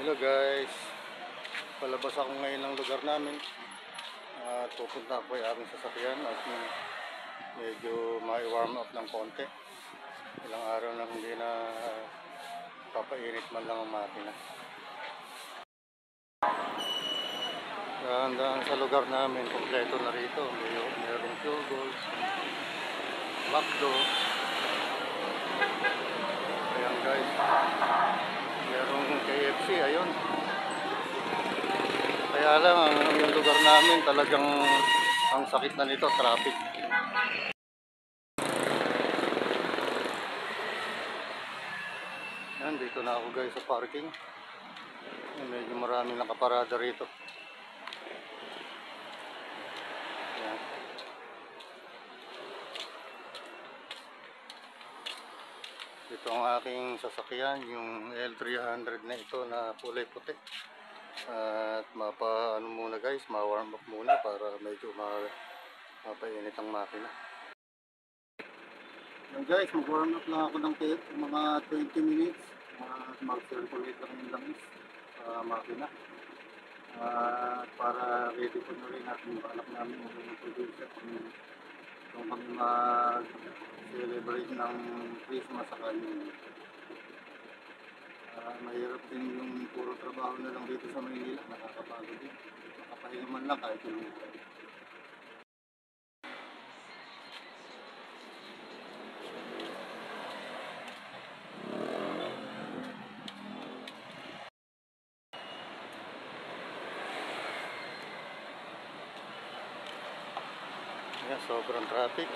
Hello guys, palabas ako ngayon ng lugar namin at pupunta ako yung aking sasakyan at medyo may warm up ng konti. Ilang araw na hindi na papainit man lang ang makina. Dahan-dahan sa lugar namin, kompleto na rito. Mayroong fuel goals, McDo. Ayan guys, mayroong KFC, ayun. Kaya lang, yung lugar namin talagang ang sakit na nito, traffic. Yan, dito na ako guys sa parking. Medyo marami nakaparada rito. Yan. Ito ang aking sasakyan, yung L300 na ito na kulay puti. At ano muna guys, ma-warm up muna para medyo mapainit ang makina. Yan guys, mag-warm up lang ako ng mga 20 minutes. Mag-circulate lang yung langis sa makina. Para ready ko na rin natin yung balak namin yung producer kung kami mag-celebrate ng Christmas sa kanya. Mahirap din yung puro trabaho na lang dito sa Maynila, nakakapagod din. Makapahinga man lang kahit yung sobrang traffic.